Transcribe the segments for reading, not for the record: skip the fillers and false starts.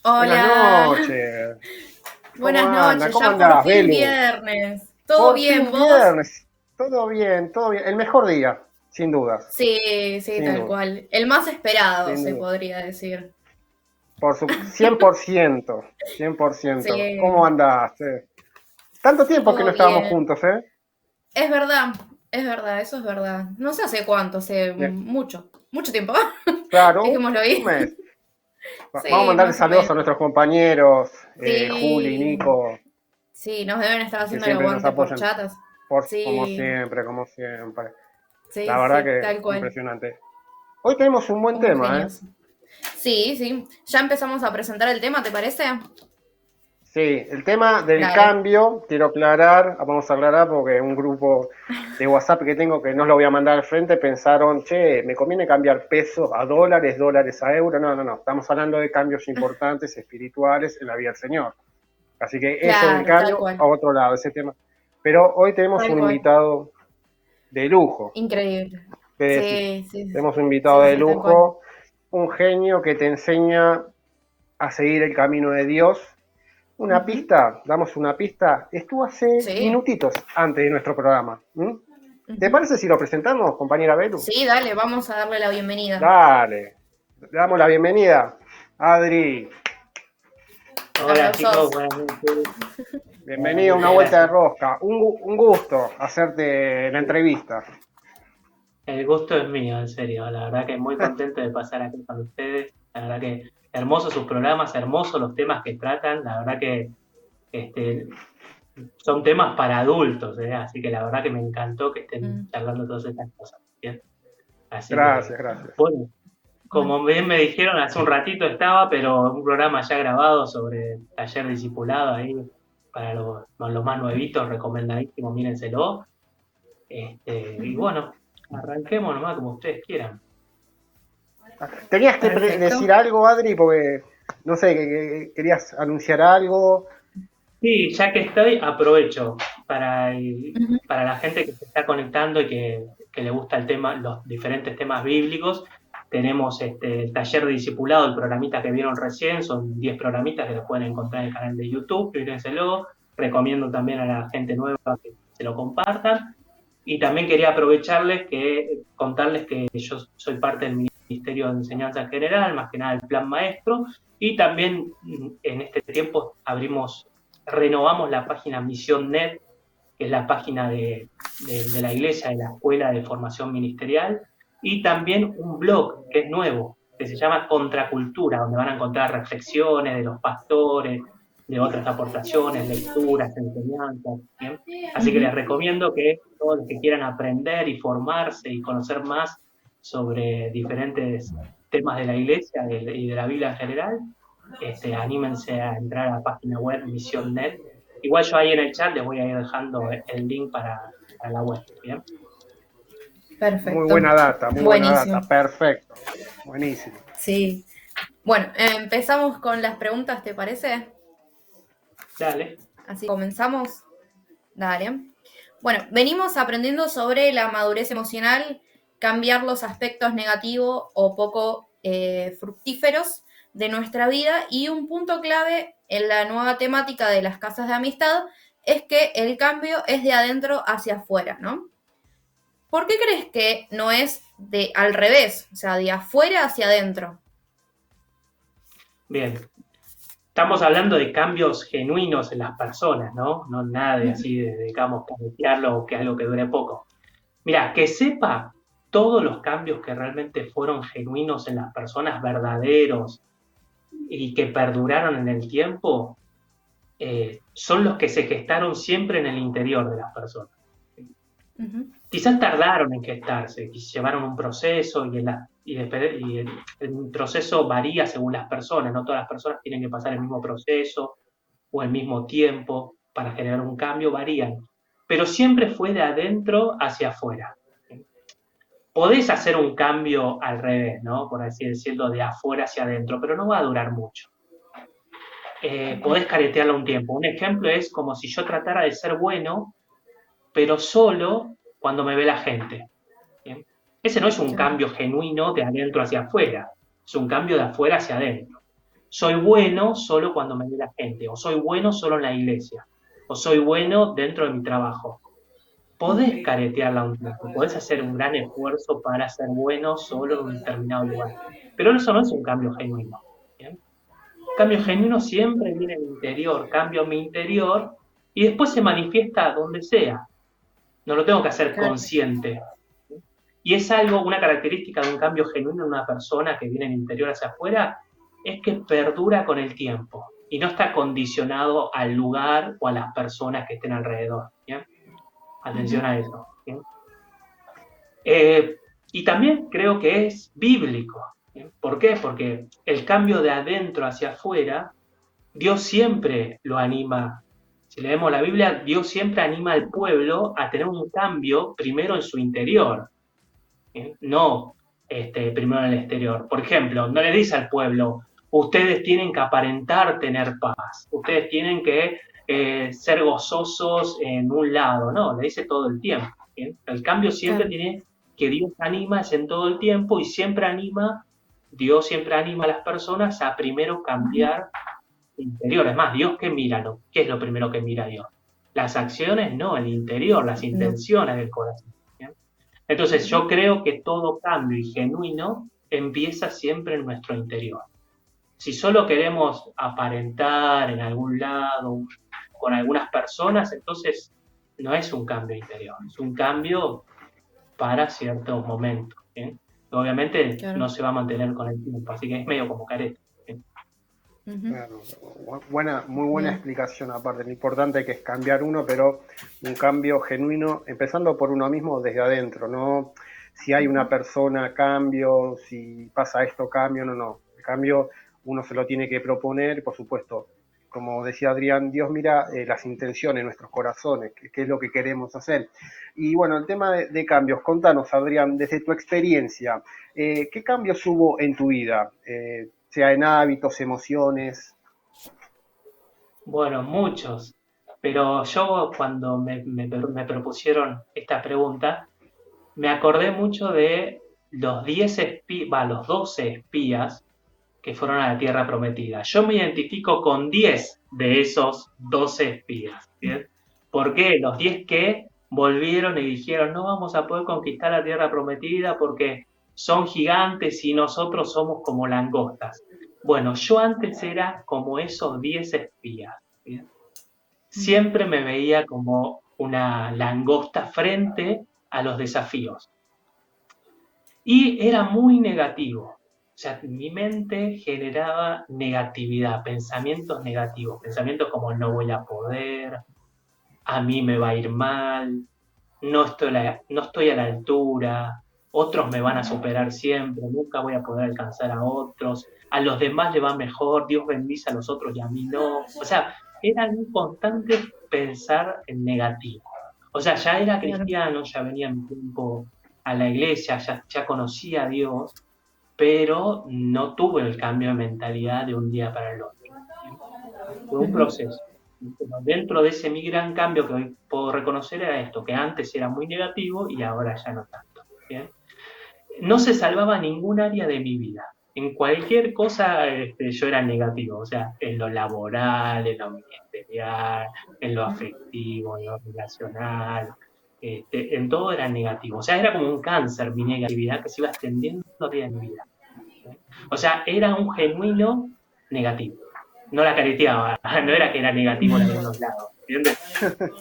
Buenas Hola, noches. ¿Cómo buenas anda? noches, ¿Cómo ya por andás, fin Belu? viernes. ¿Todo Por bien, fin vos? viernes. Todo bien, todo bien. El mejor día, sin dudas. Sí, sí, Sin tal duda, cual. El más esperado, sin se duda. podría decir. 100%. 100%. ¿Cómo Sí, andás? Tanto tiempo que no todo estábamos bien. juntos, ¿eh? Es verdad, eso es verdad. No sé hace cuánto, hace Bien. mucho, mucho tiempo. Claro, Dejémoslo un ahí. mes. Vamos a Sí, mandarle más o saludos a menos. nuestros compañeros, Juli, Sí, Nico, sí, nos deben estar que haciendo el siempre nos aguante por apoyan. chatas. Como Sí, siempre, como siempre. sí, La verdad sí, que tal cual. impresionante. Hoy tenemos un buen Unos tema, ¿eh? genios. Sí, sí. Ya empezamos a presentar el tema, ¿te parece? Sí, el tema del Dale. cambio, quiero aclarar, vamos a aclarar porque un grupo de WhatsApp que tengo que no os lo voy a mandar al frente pensaron, che, me conviene cambiar peso a dólares, dólares a euros. No, no, no, estamos hablando de cambios importantes, espirituales en la vida del Señor. Así que eso del Claro, tal cambio, cual. a otro lado, ese tema. Pero hoy tenemos Tal un cual. invitado de lujo, Increíble. ¿qué decís? Sí, sí, Tenemos un invitado sí, de sí, tal cual. lujo, un genio que te enseña a seguir el camino de Dios. Una Ujú. pista, damos una pista. Estuvo hace Sí. minutitos antes de nuestro programa. ¿Te Ujú. parece si lo presentamos, compañera Belu? Sí, dale, vamos a darle la bienvenida. Dale, le damos la bienvenida. Adri, Hola chicos, Aplausos. buenas noches. Buenas bienvenida a una noches, vuelta de gracias. rosca. Un gusto hacerte la entrevista. El gusto es mío, en serio. La verdad que muy contento de pasar aquí con ustedes. La verdad que hermosos sus programas, hermosos los temas que tratan. La verdad que este, son temas para adultos, ¿eh? Así que la verdad que me encantó que estén Mm, charlando todas estas cosas. ¿Bien? Así que, Gracias, gracias. bueno, bueno. como bien me dijeron, hace un ratito estaba, pero un programa ya grabado sobre taller discipulado ahí para los más nuevitos, recomendadísimo, mírenselo. Y Ujú. bueno, arranquemos nomás como ustedes quieran. Tenías que Perfecto. decir algo, Adri, porque no sé, que querías anunciar algo. Sí, ya que estoy, aprovecho Ujú. para la gente que se está conectando y que le gusta el tema, los diferentes temas bíblicos. Tenemos el taller de discipulado, el programita que vieron recién, son 10 programitas que los pueden encontrar en el canal de YouTube, fíjenselo. Recomiendo también a la gente nueva que se lo compartan. Y también quería aprovecharles que contarles que yo soy parte del Ministerio de Enseñanza General, más que nada el Plan Maestro, y también en este tiempo renovamos la página Misión Net, que es la página de la iglesia, de la Escuela de Formación Ministerial, y también un blog que es nuevo, que se llama Contracultura, donde van a encontrar reflexiones de los pastores, de otras aportaciones, lecturas, enseñanzas. ¿Bien? Así que Ujú. les recomiendo que todos los que quieran aprender y formarse y conocer más sobre diferentes temas de la iglesia y de la Biblia en general, anímense a entrar a la página web Misión Net. Igual yo ahí en el chat les voy a ir dejando el link para la web. ¿Bien? Perfecto. Muy buena data, Buenísimo. perfecto. Buenísimo. Sí. Bueno, empezamos con las preguntas, ¿te parece? Dale. Así comenzamos. Dale. Bueno, venimos aprendiendo sobre la madurez emocional, cambiar los aspectos negativos o poco fructíferos de nuestra vida y un punto clave en la nueva temática de las casas de amistad es que el cambio es de adentro hacia afuera, ¿no? ¿Por qué crees que no es de al revés, o sea, de afuera hacia adentro? Bien. Estamos hablando de cambios genuinos en las personas, ¿no? No nada de así, digamos, caretearlo o que algo que dure poco. Mira, que sepa todos los cambios que realmente fueron genuinos en las personas, verdaderos y que perduraron en el tiempo, son los que se gestaron siempre en el interior de las personas. Ujú. Quizás tardaron en gestarse, llevaron un proceso y el proceso varía según las personas, no todas las personas tienen que pasar el mismo proceso o el mismo tiempo para generar un cambio, varían, pero siempre fue de adentro hacia afuera. Podés hacer un cambio al revés, ¿no? Por así decirlo, de afuera hacia adentro, pero no va a durar mucho. Podés caretearlo un tiempo. Un ejemplo es como si yo tratara de ser bueno, pero solo cuando me ve la gente. ¿Bien? Ese no es un Claro. cambio genuino de adentro hacia afuera, es un cambio de afuera hacia adentro. soy bueno solo cuando me ve la gente, o soy bueno solo en la iglesia, o soy bueno dentro de mi trabajo. Podés caretearla un tiempo, podés hacer un gran esfuerzo para ser bueno solo en un determinado lugar, pero eso no es un cambio genuino. ¿Bien? Cambio genuino siempre viene en mi interior, cambio mi interior y después se manifiesta donde sea. No lo tengo que hacer Claro. consciente. Y es algo, una característica de un cambio genuino en una persona que viene del interior hacia afuera, es que perdura con el tiempo y no está condicionado al lugar o a las personas que estén alrededor. ¿Bien? Atención a eso. ¿Bien? Y también creo que es bíblico. ¿Bien? ¿Por qué? Porque el cambio de adentro hacia afuera, Dios siempre lo anima. Si leemos la Biblia, Dios siempre anima al pueblo a tener un cambio primero en su interior, no primero en el exterior. Por ejemplo, no le dice al pueblo, ustedes tienen que aparentar tener paz, ustedes tienen que ser gozosos en un lado, no, le dice todo el tiempo. ¿Bien? El cambio siempre tiene que Dios anima es en todo el tiempo y siempre anima, Dios siempre anima a las personas a primero cambiar interior. Es más, Dios qué mira, ¿qué es lo primero que mira Dios? Las acciones, no, el interior, las intenciones del corazón. ¿Bien? Entonces yo creo que todo cambio y genuino empieza siempre en nuestro interior. Si solo queremos aparentar en algún lado con algunas personas, entonces no es un cambio interior, es un cambio para ciertos momentos. ¿Bien? Obviamente no se va a mantener con el tiempo, así que es medio como careta. Claro, muy buena explicación aparte. Lo importante que es cambiar uno, pero un cambio genuino, empezando por uno mismo desde adentro, ¿no? Si hay una persona, cambio, si pasa esto, cambio, no. El cambio uno se lo tiene que proponer, por supuesto. Como decía Adrián, Dios mira las intenciones, nuestros corazones, qué es lo que queremos hacer. Y bueno, el tema de cambios, contanos, Adrián, desde tu experiencia, ¿qué cambios hubo en tu vida? Sea en hábitos, emociones. Bueno, muchos, pero yo cuando me propusieron esta pregunta, me acordé mucho de los 12 espías que fueron a la Tierra Prometida. Yo me identifico con 10 de esos 12 espías. ¿Bien? ¿Por qué? Los 10 que volvieron y dijeron, no vamos a poder conquistar la Tierra Prometida porque son gigantes y nosotros somos como langostas. Bueno, yo antes era como esos 10 espías. ¿Bien? Siempre me veía como una langosta frente a los desafíos. Y era muy negativo. O sea, mi mente generaba negatividad, pensamientos negativos, pensamientos como no voy a poder, a mí me va a ir mal, no estoy a la altura, otros me van a superar siempre, nunca voy a poder alcanzar a otros, a los demás le va mejor, Dios bendice a los otros y a mí no. O sea, era un constante pensar en negativo. O sea, ya era cristiano, ya venía en tiempo a la iglesia, ya conocía a Dios, pero no tuve el cambio de mentalidad de un día para el otro. Fue un proceso. Dentro de ese mi gran cambio que hoy puedo reconocer era esto, que antes era muy negativo y ahora ya no tanto. ¿Bien? No se salvaba ningún área de mi vida. En cualquier cosa yo era negativo, o sea, en lo laboral, en lo ministerial, en lo afectivo, en lo relacional, en todo era negativo. O sea, era como un cáncer mi negatividad que se iba extendiendo a día de mi vida. O sea, era un genuino negativo. No la careteaba, no era que era negativo en algunos lados, ¿entiendes?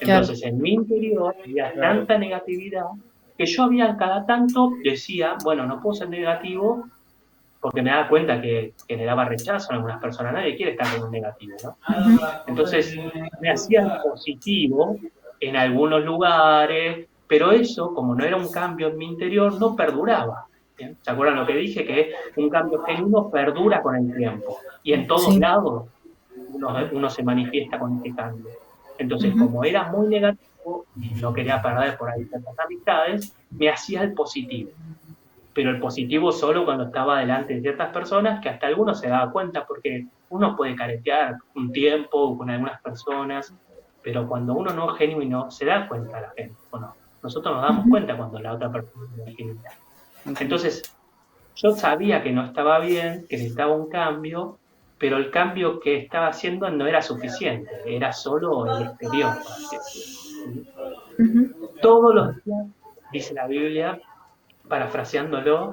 Entonces, en mi interior había tanta negatividad que yo había cada tanto decía, bueno, no puedo ser negativo porque me daba cuenta que generaba rechazo en algunas personas. Nadie quiere estar con un negativo, ¿no? Entonces, me hacía el positivo en algunos lugares, pero eso, como no era un cambio en mi interior, no perduraba. ¿Bien? ¿Se acuerdan lo que dije? Que un cambio genuino perdura con el tiempo. Y en todos lados uno se manifiesta con este cambio. Entonces, como era muy negativo y no quería perder por ahí ciertas amistades, me hacía el positivo. Pero el positivo solo cuando estaba delante de ciertas personas, que hasta algunos se daba cuenta, porque uno puede caretear un tiempo con algunas personas, pero cuando uno no es genuino, se da cuenta la gente, ¿o no? Nosotros nos damos cuenta cuando la otra persona no es genuina. Entonces, yo sabía que no estaba bien, que necesitaba un cambio, pero el cambio que estaba haciendo no era suficiente, era solo el exterior, por así decirlo. Todos los días, dice la Biblia, parafraseándolo,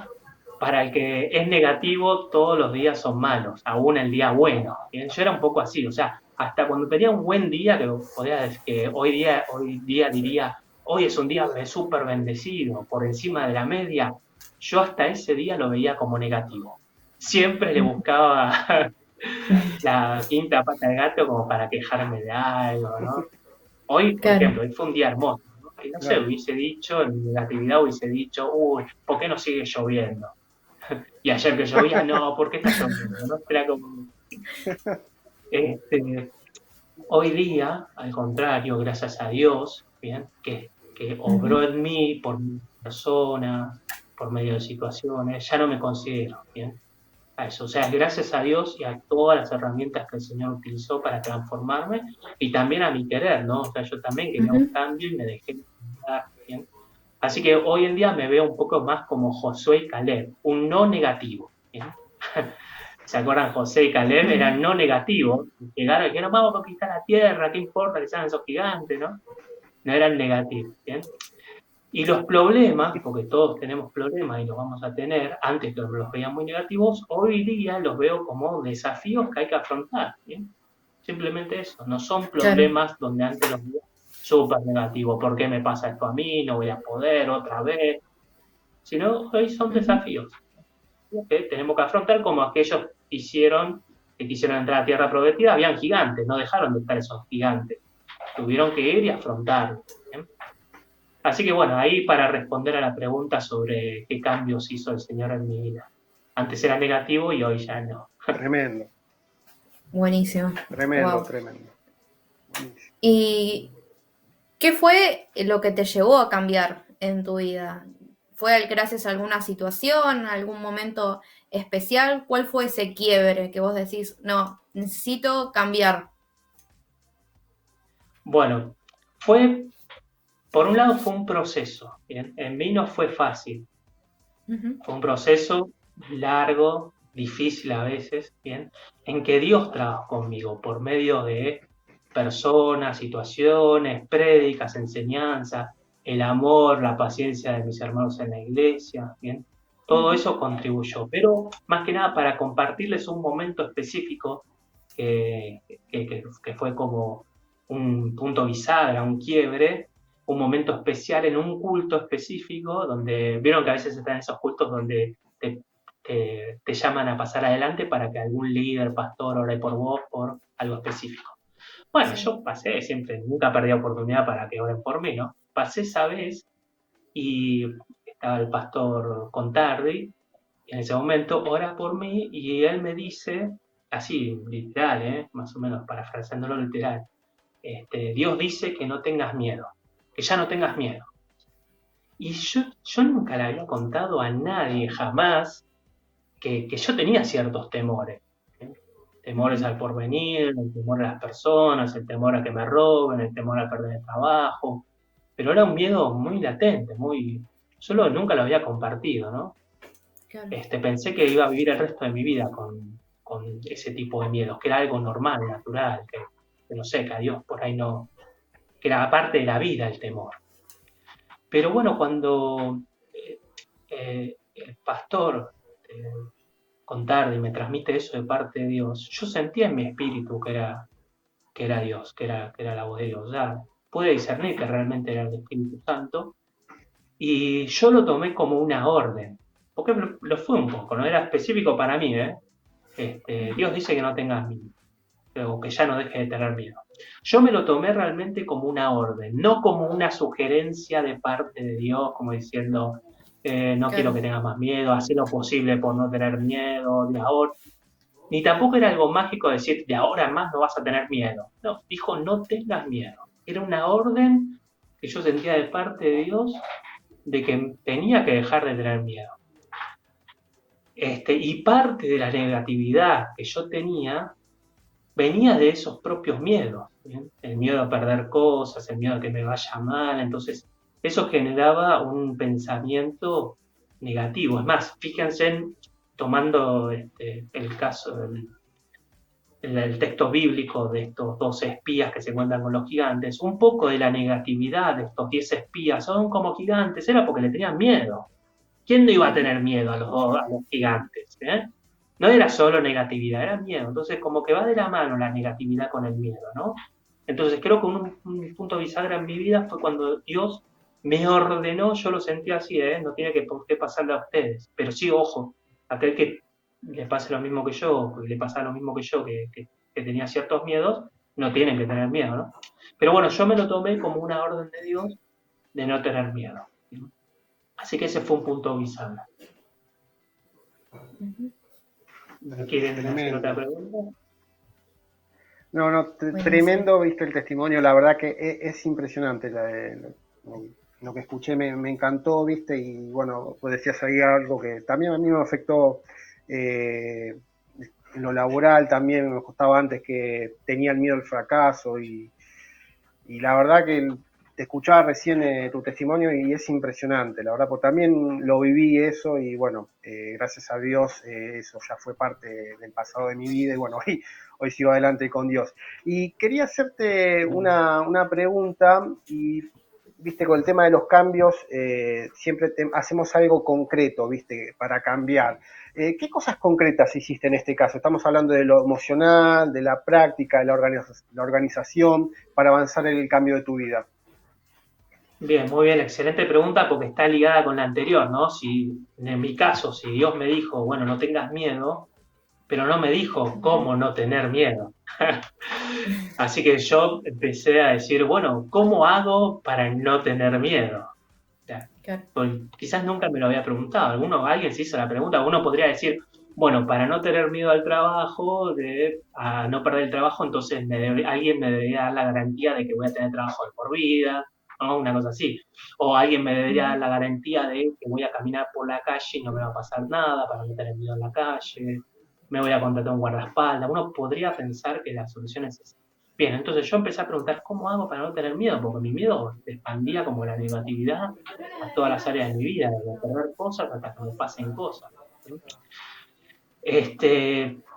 para el que es negativo, todos los días son malos, aún el día bueno. Bien, yo era un poco así, o sea, hasta cuando tenía un buen día, que podía decir que hoy día diría, hoy es un día súper bendecido, por encima de la media, yo hasta ese día lo veía como negativo. Siempre le buscaba la quinta pata del gato como para quejarme de algo, ¿no? Hoy, por Claro. ejemplo, hoy fue un día hermoso, ¿no? Y no sé, Claro. hubiese dicho, en negatividad hubiese dicho, uy, ¿por qué no sigue lloviendo? Y ayer que llovía, no, ¿por qué está lloviendo? ¿No? Era como, este, hoy día, al contrario, gracias a Dios, ¿bien? Que obró en mí por mi persona, por medio de situaciones, ya no me considero, ¿bien? A eso, o sea, gracias a Dios y a todas las herramientas que el Señor utilizó para transformarme y también a mi querer, ¿no? O sea, yo también quería un cambio y me dejé cambiar, ¿bien? Así que hoy en día me veo un poco más como Josué y Caleb, un no negativo, ¿bien? ¿Se acuerdan? José y Caleb eran no negativos, llegaron y dijeron, vamos a conquistar la tierra, ¿qué importa que sean esos gigantes, no? No eran negativos, ¿bien? Y los problemas, porque todos tenemos problemas y los vamos a tener, antes que los veía muy negativos, hoy día los veo como desafíos que hay que afrontar, ¿bien? Simplemente eso, no son Claro. problemas donde antes los veía súper negativos, ¿por qué me pasa esto a mí? No voy a poder otra vez, sino hoy son desafíos que tenemos que afrontar como aquellos que quisieron entrar a Tierra Prometida, habían gigantes, no dejaron de estar esos gigantes, tuvieron que ir y afrontarlo. ¿Bien? Así que bueno, ahí para responder a la pregunta sobre qué cambios hizo el Señor en mi vida. Antes era negativo y hoy ya no. Tremendo, Buenísimo. tremendo, Wow. tremendo. Buenísimo. ¿Y qué fue lo que te llevó a cambiar en tu vida? ¿Fue gracias a alguna situación, algún momento especial? ¿Cuál fue ese quiebre que vos decís, no, necesito cambiar? Bueno, por un lado fue un proceso, ¿bien? En mí no fue fácil, fue un proceso largo, difícil a veces, ¿bien? En que Dios trabajó conmigo por medio de personas, situaciones, prédicas, enseñanzas, el amor, la paciencia de mis hermanos en la iglesia, ¿bien? Todo eso contribuyó, pero más que nada para compartirles un momento específico que fue como un punto bisagra, un quiebre, un momento especial en un culto específico, donde vieron que a veces están esos cultos donde te llaman a pasar adelante para que algún líder, pastor, ore por vos, por algo específico. Bueno, Sí. yo pasé siempre, nunca perdí oportunidad para que oren por mí, ¿no? Pasé esa vez y estaba el pastor Contardi, y en ese momento ora por mí y él me dice, así, literal, más o menos parafraseándolo literal, Dios dice que no tengas miedo, que ya no tengas miedo. Y yo nunca le había contado a nadie jamás que yo tenía ciertos temores. ¿Eh? Temores al porvenir, el temor a las personas, el temor a que me roben, el temor a perder el trabajo. Pero era un miedo muy latente, Solo nunca lo había compartido, ¿no? Claro. Pensé que iba a vivir el resto de mi vida con ese tipo de miedos, que era algo normal, natural, que no sé, que a Dios por ahí no, que era parte de la vida el temor. Pero bueno, cuando el pastor Contardi me transmite eso de parte de Dios, yo sentía en mi espíritu que era Dios, que era la voz de Dios. Ya pude discernir que realmente era el Espíritu Santo y yo lo tomé como una orden, porque lo fue un poco, no era específico para mí, ¿eh? Dios dice que no tengas miedo, o que ya no dejes de tener miedo. Yo me lo tomé realmente como una orden, no como una sugerencia de parte de Dios, como diciendo, no quiero Claro. que tengas más miedo, haz lo posible por no tener miedo, de ahora. Ni tampoco era algo mágico decir, de ahora en más no vas a tener miedo. No, dijo, no tengas miedo. Era una orden que yo sentía de parte de Dios de que tenía que dejar de tener miedo. Y parte de la negatividad que yo tenía venía de esos propios miedos, ¿bien? El miedo a perder cosas, el miedo a que me vaya mal, entonces eso generaba un pensamiento negativo. Es más, fíjense, tomando el caso el texto bíblico de estos 12 espías que se encuentran con los gigantes, un poco de la negatividad de estos 10 espías, son como gigantes, era porque le tenían miedo. ¿Quién no iba a tener miedo a los gigantes? No era solo negatividad, era miedo. Entonces, como que va de la mano la negatividad con el miedo, ¿no? Entonces, creo que un punto bisagra en mi vida fue cuando Dios me ordenó, yo lo sentí así, no tiene por qué pasarle a ustedes. Pero sí, ojo, aquel que le pase lo mismo que yo, que le pasa lo mismo que yo, que tenía ciertos miedos, no tienen que tener miedo, ¿no? Pero bueno, yo me lo tomé como una orden de Dios de no tener miedo. Así que ese fue un punto bisagra. ¿Me quieren hacer otra pregunta? No, tremendo, viste el testimonio, la verdad que es impresionante lo que escuché, me encantó, viste, y bueno, pues decías ahí algo que también a mí me afectó en lo laboral, también me costaba antes que tenía el miedo al fracaso y la verdad que te escuchaba recién tu testimonio y es impresionante, la verdad, porque también lo viví eso y bueno, gracias a Dios eso ya fue parte del pasado de mi vida y bueno, hoy sigo adelante con Dios. Y quería hacerte una pregunta y viste, con el tema de los cambios, siempre hacemos algo concreto, viste, para cambiar. ¿Qué cosas concretas hiciste en este caso? Estamos hablando de lo emocional, de la práctica, de la organización, para avanzar en el cambio de tu vida. Bien, muy bien, excelente pregunta porque está ligada con la anterior, ¿no? Si, en mi caso, si Dios me dijo, bueno, no tengas miedo, pero no me dijo cómo no tener miedo. Así que yo empecé a decir, bueno, ¿cómo hago para no tener miedo? O sea, pues, quizás nunca me lo había preguntado. Alguien se hizo la pregunta. Uno podría decir, bueno, para no tener miedo al trabajo, a no perder el trabajo, entonces alguien me debería dar la garantía de que voy a tener trabajo de por vida, ¿no? Una cosa así. O alguien me debería dar la garantía de que voy a caminar por la calle y no me va a pasar nada para no tener miedo en la calle. Me voy a contratar un guardaespaldas. Uno podría pensar que la solución es esa. Bien, entonces yo empecé a preguntar cómo hago para no tener miedo, porque mi miedo se expandía como la negatividad a todas las áreas de mi vida, desde perder cosas hasta que me pasen cosas.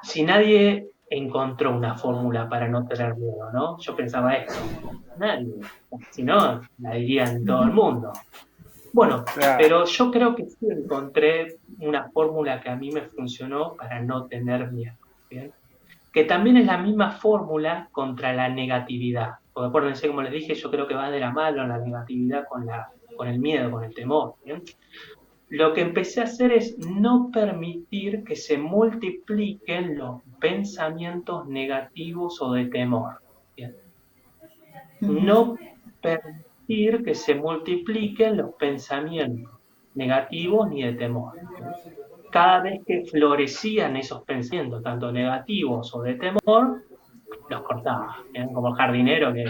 Si nadie encontró una fórmula para no tener miedo, ¿no? Yo pensaba esto, nadie, si no, la dirían todo el mundo. Bueno, Claro. pero yo creo que sí encontré una fórmula que a mí me funcionó para no tener miedo, ¿bien? Que también es la misma fórmula contra la negatividad. Porque acuérdense, como les dije, yo creo que va de la mano la negatividad con el miedo, con el temor, ¿bien? Lo que empecé a hacer es no permitir que se multipliquen los pensamientos negativos o de temor, ¿bien? No permitir que se multipliquen los pensamientos negativos ni de temor. Cada vez que florecían esos pensamientos, tanto negativos o de temor, los cortaba. ¿Bien? Como el jardinero que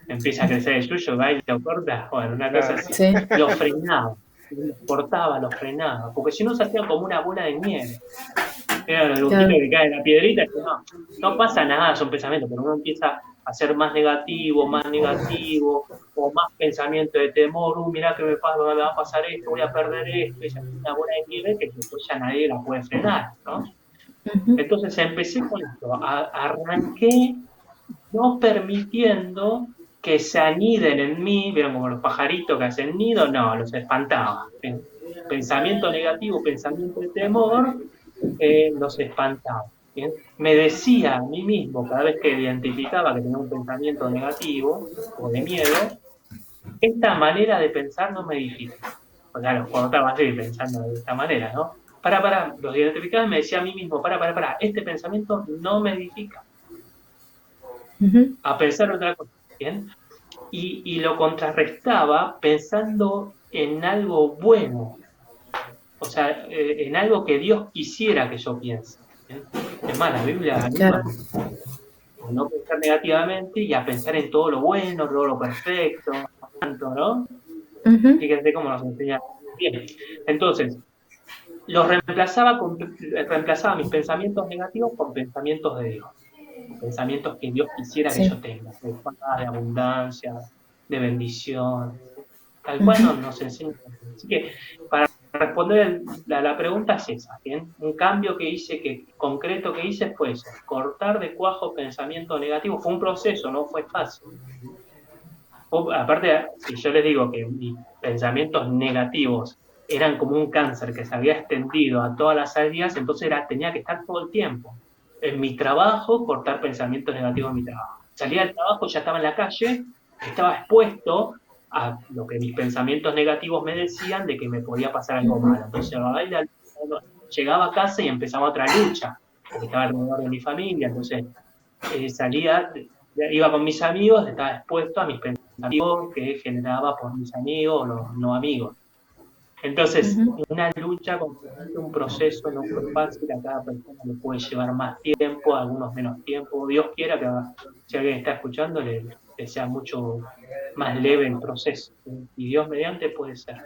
empieza a crecer el suyo, va y lo corta. Bueno, una cosa así. Sí. Los frenaba. Los cortaba, los frenaba. Porque si no se hacía como una bola de nieve. Era los dibujitos que caen en la piedrita y no pasa nada, son pensamientos, pero uno empieza a ser más negativo, o más pensamiento de temor, mirá que me va a pasar esto, voy a perder esto, y es una bola de nieve que después ya nadie la puede frenar, ¿no? Entonces empecé con esto, arranqué no permitiendo que se aniden en mí, vieron como los pajaritos que hacen nido, no, los espantaba. Pensamiento negativo, pensamiento de temor, los espantaba. ¿Bien? Me decía a mí mismo, cada vez que identificaba que tenía un pensamiento negativo o de miedo, esta manera de pensar no me edifica. Pues claro, cuando estaba así pensando de esta manera, ¿no? Los identificaba y me decía a mí mismo, este pensamiento no me edifica. A pensar otra cosa, ¿bien? Y lo contrarrestaba pensando en algo bueno, o sea, en algo que Dios quisiera que yo piense. ¿Bien? Es más, la Biblia anima a no pensar negativamente y a pensar en todo lo bueno, todo lo perfecto, tanto, ¿no? Fíjense cómo nos enseña. Bien, entonces, reemplazaba mis pensamientos negativos con pensamientos de Dios. Pensamientos que Dios quisiera que yo tenga, de paz, de abundancia, de bendición, tal cual nos enseña. Así que para responder la pregunta es esa, ¿bien? Un cambio que hice, concreto que hice fue eso, cortar de cuajo pensamiento negativo. Fue un proceso, no fue fácil. Aparte, si yo les digo que mis pensamientos negativos eran como un cáncer que se había extendido a todas las áreas, entonces tenía que estar todo el tiempo. En mi trabajo, cortar pensamientos negativos en mi trabajo. Salía del trabajo, ya estaba en la calle, estaba expuesto a lo que mis pensamientos negativos me decían de que me podía pasar algo malo. Entonces, llegaba a casa y empezaba otra lucha, porque estaba alrededor de mi familia, entonces salía, iba con mis amigos, estaba expuesto a mis pensamientos que generaba por mis amigos o los no amigos. Entonces, una lucha constante, un proceso, no fue fácil, a cada persona le puede llevar más tiempo, a algunos menos tiempo. Dios quiera que si alguien está escuchando, le sea mucho más leve el proceso. Y Dios mediante puede ser.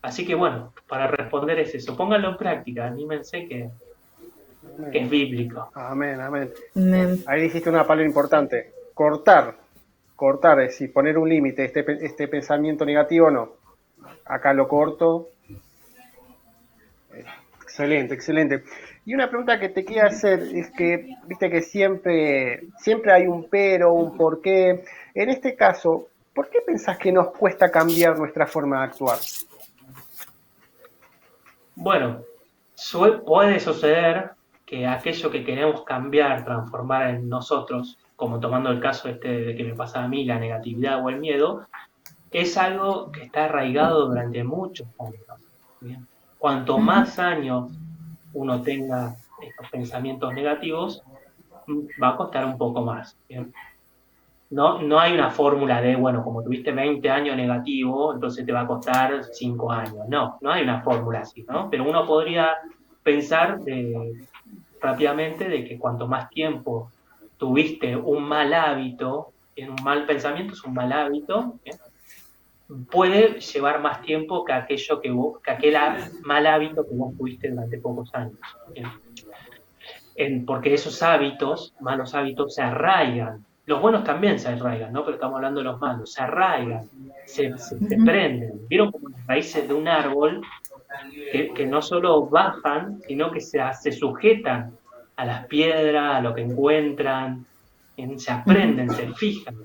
Así que bueno, para responder es eso. Pónganlo en práctica, anímense que es bíblico. Amén, amén. Ahí dijiste una palabra importante. Cortar, es decir, poner un límite. Este pensamiento negativo no. Acá lo corto. Excelente, excelente. Y una pregunta que te quiero hacer es que, viste que siempre hay un pero, un porqué. En este caso, ¿por qué pensás que nos cuesta cambiar nuestra forma de actuar? Bueno, puede suceder que aquello que queremos cambiar, transformar en nosotros, como tomando el caso de que me pasa a mí, la negatividad o el miedo, es algo que está arraigado durante muchos años. ¿Bien? Cuanto más años uno tenga estos pensamientos negativos, va a costar un poco más. ¿Bien? No hay una fórmula de, bueno, como tuviste 20 años negativo, entonces te va a costar 5 años. No hay una fórmula así, ¿no? Pero uno podría pensar rápidamente de que cuanto más tiempo tuviste un mal hábito, un mal pensamiento es un mal hábito, ¿bien? Puede llevar más tiempo que aquel mal hábito que vos tuviste durante pocos años. Porque esos malos hábitos, se arraigan. Los buenos también se arraigan, ¿no? Pero estamos hablando de los malos. Se arraigan, se prenden. ¿Vieron como las raíces de un árbol que no solo bajan, sino que se sujetan a las piedras, a lo que encuentran, se aprenden, se fijan?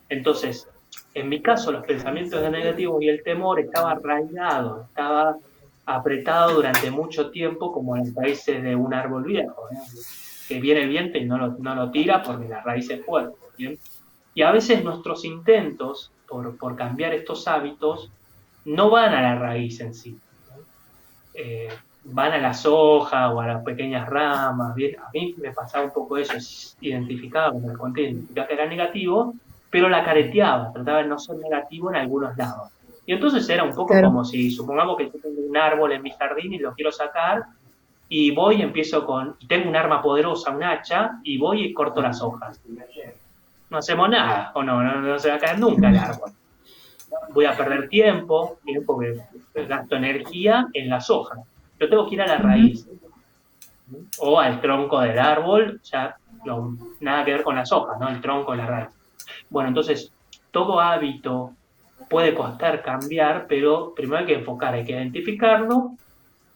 Entonces, en mi caso, los pensamientos negativos y el temor estaba arraigado, estaba apretado durante mucho tiempo como las raíces de un árbol viejo, ¿eh? Que viene el viento y no lo tira porque la raíz es fuerte. ¿Bien? Y a veces nuestros intentos por cambiar estos hábitos no van a la raíz en sí, van a las hojas o a las pequeñas ramas. ¿Bien? A mí me pasaba un poco eso, identificaba con el contenido, que era negativo, pero la careteaba, trataba de no ser negativo en algunos lados. Y entonces era un poco como si, supongamos que yo tengo un árbol en mi jardín y lo quiero sacar, y voy y empiezo tengo un arma poderosa, un hacha, y voy y corto las hojas. No hacemos nada, o no se va a caer nunca el árbol. Voy a perder tiempo que gasto energía en las hojas. Yo tengo que ir a la raíz, o al tronco del árbol, ya nada que ver con las hojas, ¿no? El tronco, la raíz. Bueno, entonces, todo hábito puede costar cambiar, pero primero hay que enfocar, hay que identificarlo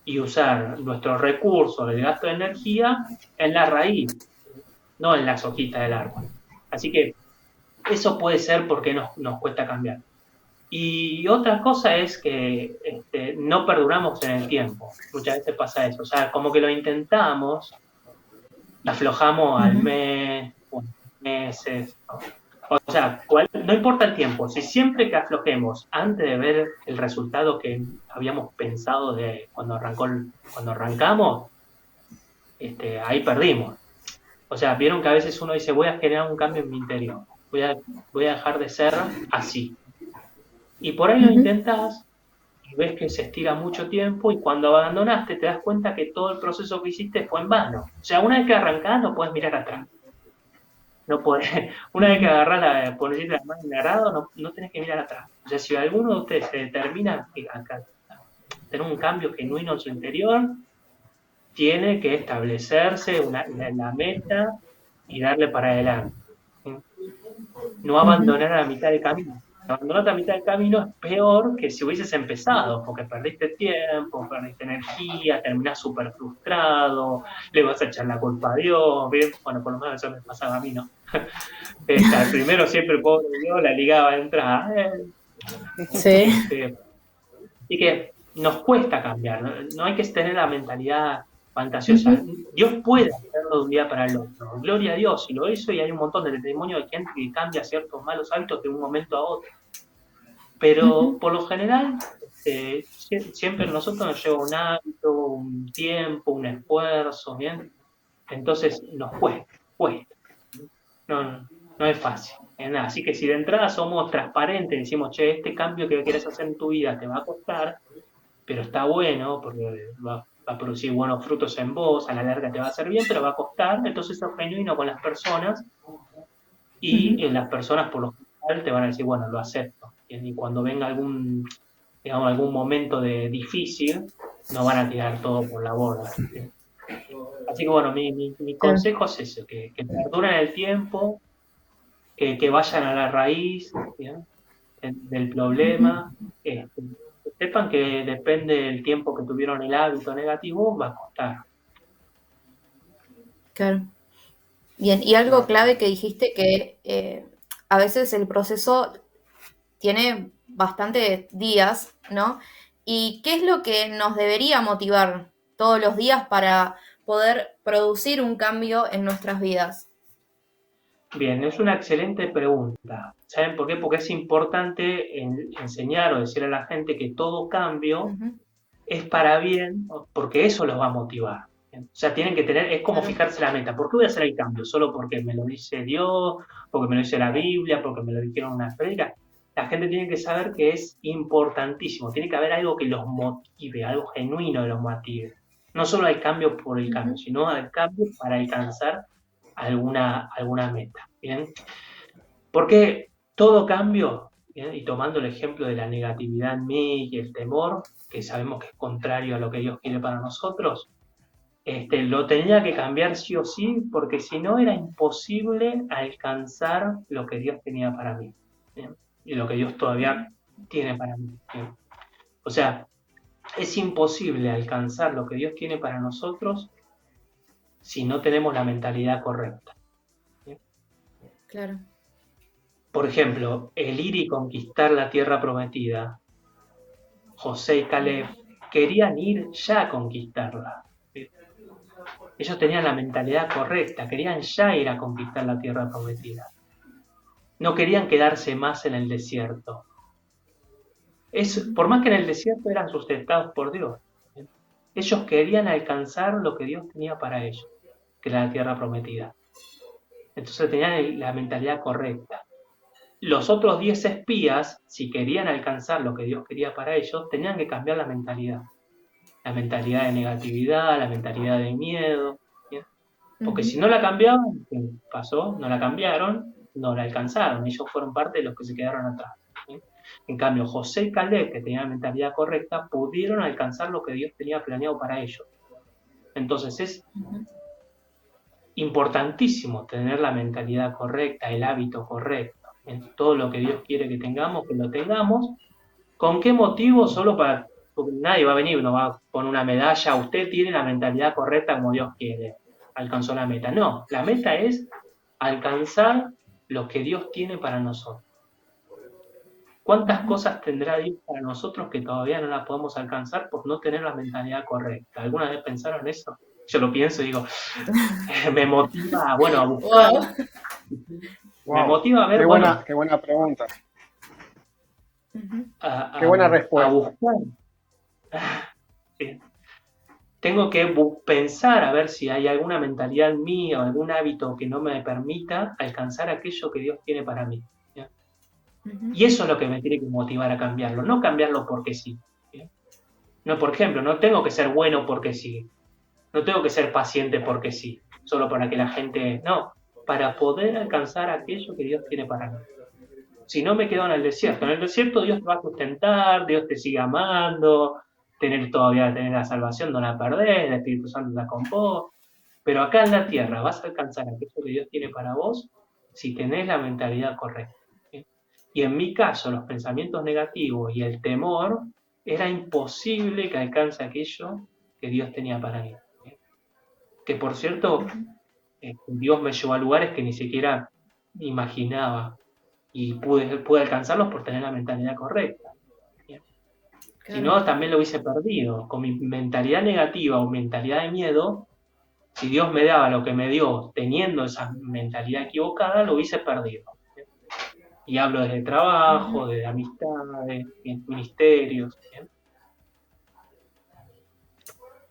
y usar nuestros recursos del gasto de energía en la raíz, no en las hojitas del árbol. Así que eso puede ser porque nos cuesta cambiar. Y otra cosa es que no perduramos en el tiempo. Muchas veces pasa eso. O sea, como que lo intentamos, aflojamos al mes, meses, ¿no? O sea, no importa el tiempo, si siempre que aflojemos antes de ver el resultado que habíamos pensado de cuando arrancamos, ahí perdimos. O sea, vieron que a veces uno dice, voy a generar un cambio en mi interior, voy a dejar de ser así. Y por ahí lo intentás y ves que se estira mucho tiempo, y cuando abandonaste te das cuenta que todo el proceso que hiciste fue en vano. O sea, una vez que arrancás no puedes mirar atrás. No podés, una vez que agarrás ponés la mano en el arado, no tenés que mirar atrás. O sea, si alguno de ustedes se determina a tener un cambio genuino en su interior, tiene que establecerse la meta y darle para adelante. No abandonar a la mitad de camino. Abandonarte a mitad del camino es peor que si hubieses empezado, porque perdiste tiempo, perdiste energía, terminás súper frustrado, le vas a echar la culpa a Dios, ¿bien? Bueno, por lo menos eso me pasaba a mí, ¿no? Al primero siempre, pobre Dios, la ligaba a entrar. Sí. Y que nos cuesta cambiar, no hay que tener la mentalidad fantasiosa. Dios puede hacerlo de un día para el otro. Gloria a Dios, si lo hizo, y hay un montón de testimonios de gente que cambia ciertos malos hábitos de un momento a otro. Pero por lo general, siempre nosotros nos lleva un hábito, un tiempo, un esfuerzo, ¿bien? Entonces nos cuesta. No es fácil. Así que si de entrada somos transparentes, decimos, che, este cambio que querés hacer en tu vida te va a costar, pero está bueno porque va a producir buenos frutos en vos, a la larga te va a hacer bien, pero va a costar, entonces sos genuino con las personas y las personas por lo general te van a decir, bueno, lo acepto. Y cuando venga algún momento difícil, no van a tirar todo por la borda. ¿Sí? Así que bueno, mi consejo es eso, que perduren el tiempo, que vayan a la raíz, ¿sí? Del problema, que sepan que depende del tiempo que tuvieron el hábito negativo, va a costar. Claro. Bien, y algo clave que dijiste que a veces el proceso tiene bastantes días, ¿no? ¿Y qué es lo que nos debería motivar todos los días para poder producir un cambio en nuestras vidas? Bien, es una excelente pregunta. ¿Saben por qué? Porque es importante enseñar o decir a la gente que todo cambio es para bien, porque eso los va a motivar. O sea, tienen que tener, es como fijarse la meta. ¿Por qué voy a hacer el cambio? ¿Solo porque me lo dice Dios? ¿Porque me lo dice la Biblia? ¿Porque me lo dijeron una prédica? La gente tiene que saber que es importantísimo. Tiene que haber algo que los motive, algo genuino que los motive. No solo al cambio por el cambio, sino al cambio para alcanzar alguna meta. ¿Bien? Porque todo cambio, ¿bien? Y tomando el ejemplo de la negatividad en mí y el temor, que sabemos que es contrario a lo que Dios quiere para nosotros, lo tenía que cambiar sí o sí, porque si no era imposible alcanzar lo que Dios tenía para mí, ¿bien? Y lo que Dios todavía tiene para mí, ¿bien? O sea, es imposible alcanzar lo que Dios tiene para nosotros si no tenemos la mentalidad correcta, ¿bien? Claro. Por ejemplo, el ir y conquistar la tierra prometida, José y Caleb querían ir ya a conquistarla. Ellos tenían la mentalidad correcta, querían ya ir a conquistar la tierra prometida. No querían quedarse más en el desierto. Por más que en el desierto eran sustentados por Dios, ellos querían alcanzar lo que Dios tenía para ellos, que era la tierra prometida. Entonces tenían la mentalidad correcta. Los otros 10 espías, si querían alcanzar lo que Dios quería para ellos, tenían que cambiar la mentalidad. La mentalidad de negatividad, la mentalidad de miedo. ¿Bien? Porque si no la cambiaban, ¿qué pasó? No la cambiaron, no la alcanzaron. Ellos fueron parte de los que se quedaron atrás. ¿Bien? En cambio, José y Caleb, que tenían la mentalidad correcta, pudieron alcanzar lo que Dios tenía planeado para ellos. Entonces es importantísimo tener la mentalidad correcta, el hábito correcto. En todo lo que Dios quiere que tengamos, que lo tengamos. ¿Con qué motivo? Solo para... Porque nadie va a venir, no va con una medalla. Usted tiene la mentalidad correcta como Dios quiere. Alcanzó la meta. No, la meta es alcanzar lo que Dios tiene para nosotros. ¿Cuántas cosas tendrá Dios para nosotros que todavía no las podemos alcanzar por no tener la mentalidad correcta? ¿Alguna vez pensaron eso? Yo lo pienso y digo, me motiva, bueno, a buscar. Wow. Me motiva a ver, qué buena pregunta. Qué buena respuesta. A buscar. Sí. Tengo que pensar a ver si hay alguna mentalidad mía o algún hábito que no me permita alcanzar aquello que Dios tiene para mí. ¿Ya? Y eso es lo que me tiene que motivar a cambiarlo, no cambiarlo porque sí. ¿Ya? No, por ejemplo, no tengo que ser bueno porque sí. No tengo que ser paciente porque sí. Solo para que la gente... No, para poder alcanzar aquello que Dios tiene para mí. Si no, me quedo en el desierto. En el desierto Dios te va a sustentar, Dios te sigue amando, todavía tener la salvación, no la perdés, el Espíritu Santo está con vos. Pero acá en la tierra vas a alcanzar aquello que Dios tiene para vos si tenés la mentalidad correcta. ¿Sí? Y en mi caso, los pensamientos negativos y el temor, era imposible que alcance aquello que Dios tenía para mí. Que por cierto, Dios me llevó a lugares que ni siquiera imaginaba y pude alcanzarlos por tener la mentalidad correcta. Si no, también lo hubiese perdido. Con mi mentalidad negativa o mentalidad de miedo, si Dios me daba lo que me dio teniendo esa mentalidad equivocada, lo hubiese perdido. Y hablo desde trabajo, desde amistades, ministerios. ¿Bien?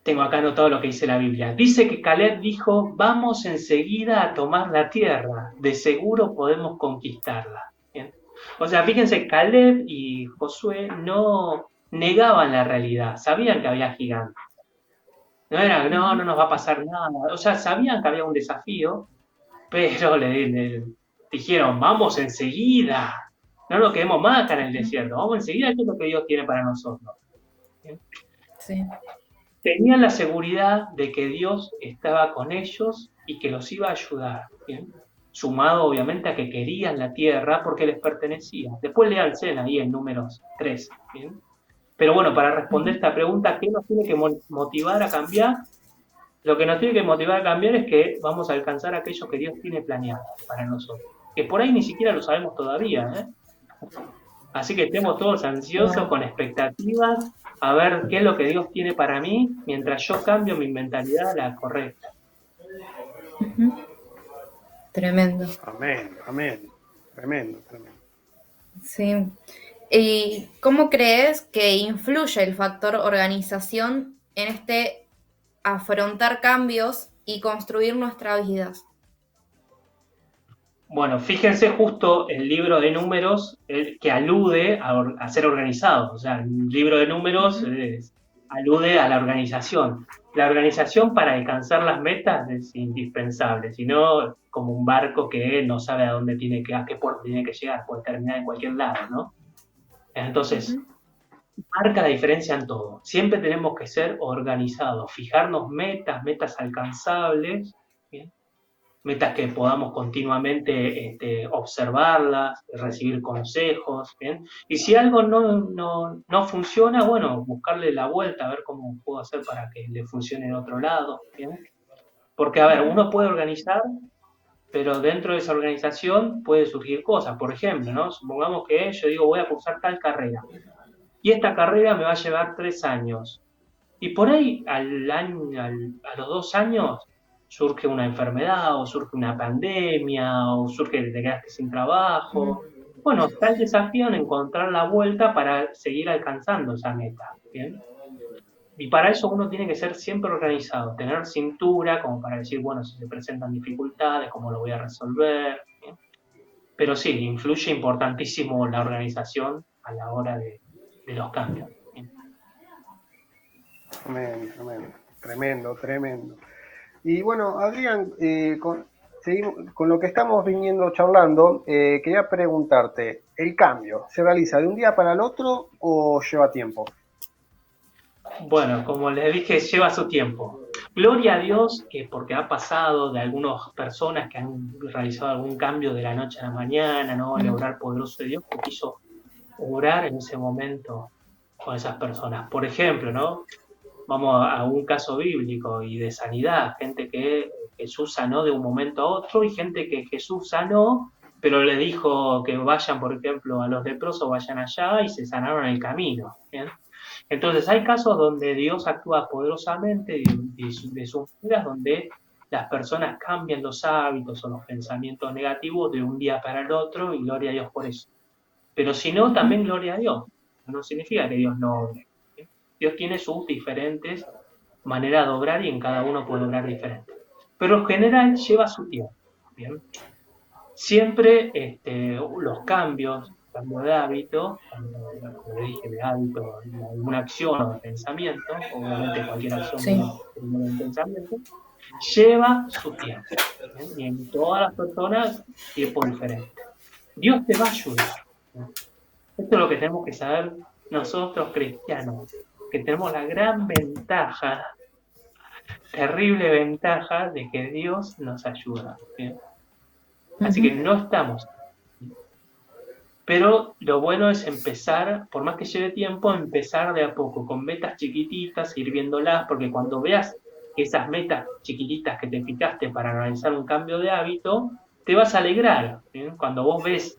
Tengo acá anotado lo que dice la Biblia. Dice que Caleb dijo, vamos enseguida a tomar la tierra, de seguro podemos conquistarla. ¿Bien? O sea, fíjense, Caleb y Josué no negaban la realidad, sabían que había gigantes. No era, no nos va a pasar nada. O sea, sabían que había un desafío, pero le dijeron, vamos enseguida. No nos quedemos más acá en el desierto, vamos enseguida, esto es lo que Dios tiene para nosotros. ¿Bien? Sí. Tenían la seguridad de que Dios estaba con ellos y que los iba a ayudar, ¿bien? Sumado obviamente a que querían la tierra porque les pertenecía. Después léanse ahí en Números 3, ¿bien? Pero bueno, para responder esta pregunta, ¿qué nos tiene que motivar a cambiar? Lo que nos tiene que motivar a cambiar es que vamos a alcanzar aquello que Dios tiene planeado para nosotros. Que por ahí ni siquiera lo sabemos todavía, ¿eh? Así que estemos todos ansiosos, con expectativas, a ver qué es lo que Dios tiene para mí, mientras yo cambio mi mentalidad a la correcta. Tremendo. Amén, amén. Tremendo, tremendo. Sí. ¿Y cómo crees que influye el factor organización en este afrontar cambios y construir nuestras vidas? Bueno, fíjense justo el libro de números que alude a ser organizado. O sea, el libro de números alude a la organización. La organización para alcanzar las metas es indispensable, si no, como un barco que no sabe a dónde a qué puerto tiene que llegar, puede terminar en cualquier lado, ¿no? Entonces, marca la diferencia en todo. Siempre tenemos que ser organizados, fijarnos metas alcanzables, ¿bien? Metas que podamos continuamente observarlas, recibir consejos, ¿bien? Y si algo no funciona, bueno, buscarle la vuelta, a ver cómo puedo hacer para que le funcione en otro lado, ¿bien? Porque, a ver, uno puede organizar, pero dentro de esa organización puede surgir cosas. Por ejemplo, ¿no? Supongamos que yo digo, voy a cursar tal carrera, y esta carrera me va a llevar 3 años. Y por ahí, a los 2 años, surge una enfermedad, o surge una pandemia, o surge que te quedaste sin trabajo. Bueno, está el desafío en encontrar la vuelta para seguir alcanzando esa meta, ¿bien? Y para eso uno tiene que ser siempre organizado, tener cintura como para decir, bueno, si se presentan dificultades, cómo lo voy a resolver, ¿bien? Pero sí, influye importantísimo la organización a la hora de los cambios. ¿Bien? Amén, amén. Tremendo, tremendo. Y bueno, Adrián, seguimos, con lo que estamos viniendo charlando, quería preguntarte, ¿el cambio se realiza de un día para el otro o lleva tiempo? Bueno, como les dije, lleva su tiempo. Gloria a Dios que porque ha pasado de algunas personas que han realizado algún cambio de la noche a la mañana, ¿no? El obrar poderoso de Dios que quiso orar en ese momento con esas personas. Por ejemplo, ¿no? Vamos a un caso bíblico y de sanidad, gente que Jesús sanó de un momento a otro y gente que Jesús sanó, pero le dijo que vayan, por ejemplo, a los leprosos, vayan allá y se sanaron en el camino. ¿Bien? Entonces hay casos donde Dios actúa poderosamente de sus vidas, donde las personas cambian los hábitos o los pensamientos negativos de un día para el otro y gloria a Dios por eso. Pero si no, también gloria a Dios. No significa que Dios no obre. Dios tiene sus diferentes maneras de obrar y en cada uno puede obrar diferente. Pero en general lleva su tiempo. ¿Bien? Siempre los cambios, cambio de hábito, como dije, de hábito, de alguna acción o de pensamiento, obviamente cualquier acción viene primero en pensamiento, lleva su tiempo. ¿Bien? Y en todas las personas, tiempo diferente. Dios te va a ayudar. ¿Bien? Esto es lo que tenemos que saber nosotros cristianos, que tenemos la gran ventaja, terrible ventaja de que Dios nos ayuda. ¿Bien? Así que no estamos. Pero lo bueno es empezar, por más que lleve tiempo, empezar de a poco, con metas chiquititas, ir viéndolas, porque cuando veas esas metas chiquititas que te fijaste para realizar un cambio de hábito, te vas a alegrar. Cuando vos ves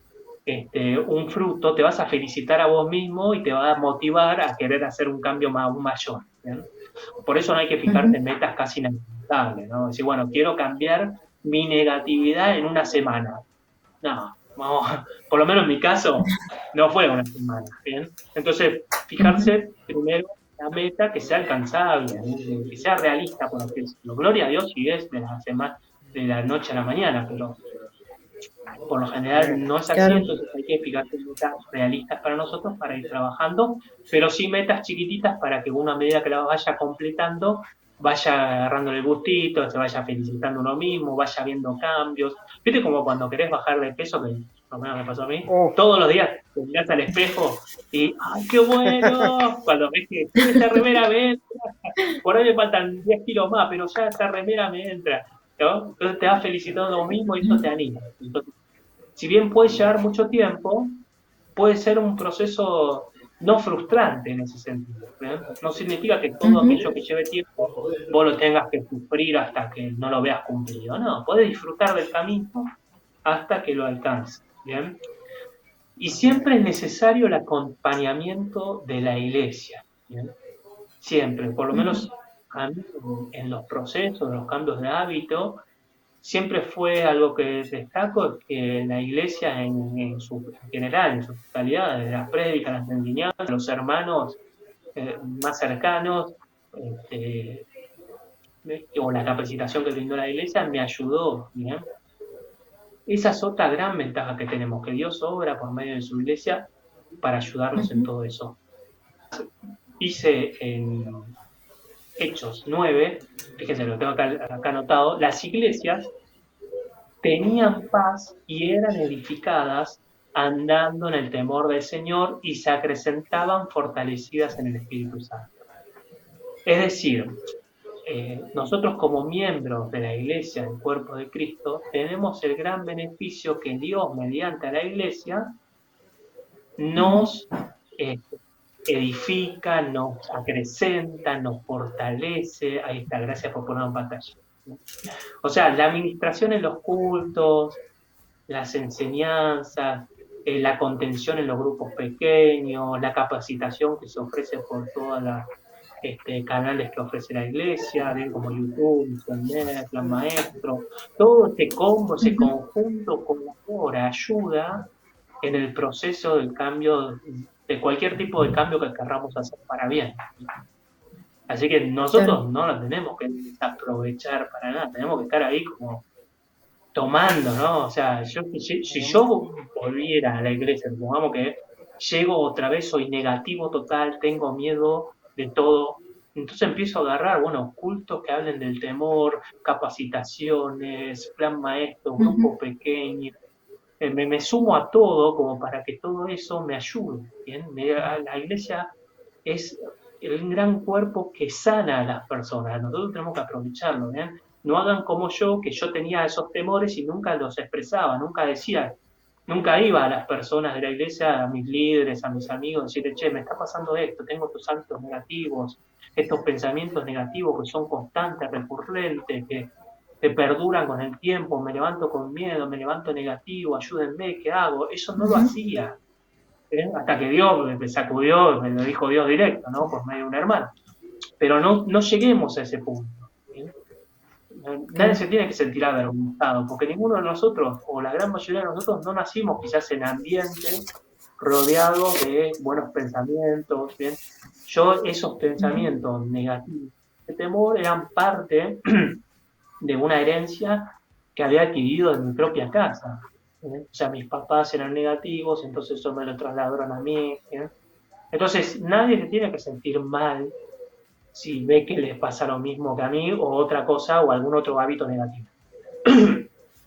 un fruto, te vas a felicitar a vos mismo y te va a motivar a querer hacer un cambio aún mayor. ¿Bien? Por eso no hay que fijarte en metas casi inalcanzables, ¿no? Decir, bueno, quiero cambiar mi negatividad en una semana. No, vamos, por lo menos en mi caso, no fue una semana, ¿bien? Entonces, fijarse primero la meta que sea alcanzable, que sea realista, por así decirlo. Gloria a Dios si es de la semana, de la noche a la mañana, pero por lo general no es así, Claro. entonces hay que fijarse metas realistas para nosotros para ir trabajando, pero sí metas chiquititas para que uno a medida que la vaya completando vaya agarrando el gustito, se vaya felicitando uno mismo, vaya viendo cambios. ¿Viste como cuando querés bajar de peso, que por lo menos me pasó a mí? Uf, Todos los días te mirás al espejo y ¡ay, qué bueno! Cuando ves que esta remera me entra, por ahí me faltan 10 kilos más, pero ya esta remera me entra, ¿no? Entonces te vas felicitando a vos mismo y eso te anima. Entonces, si bien puede llevar mucho tiempo, puede ser un proceso no frustrante en ese sentido. ¿Bien? No significa que todo aquello que lleve tiempo vos lo tengas que sufrir hasta que no lo veas cumplido. No, podés disfrutar del camino hasta que lo alcances. ¿Bien? Y siempre es necesario el acompañamiento de la iglesia. ¿Bien? Siempre, por lo menos a mí, en los procesos, en los cambios de hábito, siempre fue algo que destaco, que la iglesia en general, en su totalidad, desde las prédicas, las enseñanzas, los hermanos más cercanos, este, o la capacitación que brindó la iglesia, me ayudó. ¿Bien? Esa es otra gran ventaja que tenemos, que Dios obra por medio de su iglesia para ayudarnos en todo eso. Dice en Hechos 9, fíjense, lo tengo acá anotado, las iglesias tenían paz y eran edificadas andando en el temor del Señor y se acrecentaban fortalecidas en el Espíritu Santo. Es decir, nosotros como miembros de la Iglesia, del cuerpo de Cristo, tenemos el gran beneficio que Dios, mediante la Iglesia, nos edifica, nos acrecenta, nos fortalece. Ahí está, gracias por ponerlo en pantalla. O sea, la administración en los cultos, las enseñanzas, la contención en los grupos pequeños, la capacitación que se ofrece por todos los canales que ofrece la iglesia, bien como YouTube, Internet, Plan Maestro, todo este combo, ese conjunto colabora, ayuda en el proceso del cambio, de cualquier tipo de cambio que querramos hacer para bien. Así que nosotros no lo tenemos que aprovechar para nada, tenemos que estar ahí como tomando, ¿no? O sea, si yo volviera a la iglesia, supongamos que llego otra vez, soy negativo total, tengo miedo de todo, entonces empiezo a agarrar, bueno, cultos que hablen del temor, capacitaciones, plan maestro, grupo pequeño, me sumo a todo como para que todo eso me ayude, ¿bien? La iglesia es el gran cuerpo que sana a las personas, nosotros tenemos que aprovecharlo, ¿bien? No hagan como yo, que yo tenía esos temores y nunca los expresaba, nunca decía, nunca iba a las personas de la iglesia, a mis líderes, a mis amigos, decirle, che, me está pasando esto, tengo estos hábitos negativos, estos pensamientos negativos que son constantes, recurrentes, que perduran con el tiempo, me levanto con miedo, me levanto negativo, ayúdenme, ¿qué hago? Eso no lo hacía. Hasta que Dios me sacudió, me lo dijo Dios directo, ¿no? Por medio de un hermano. Pero no lleguemos a ese punto. Nadie se tiene que sentir avergonzado, porque ninguno de nosotros, o la gran mayoría de nosotros, no nacimos quizás en ambiente rodeado de buenos pensamientos. ¿Bien? Yo, esos pensamientos negativos de temor eran parte de una herencia que había adquirido en mi propia casa. O sea, mis papás eran negativos, entonces eso me lo trasladaron a mí. Entonces, nadie se tiene que sentir mal si ve que les pasa lo mismo que a mí o otra cosa o algún otro hábito negativo.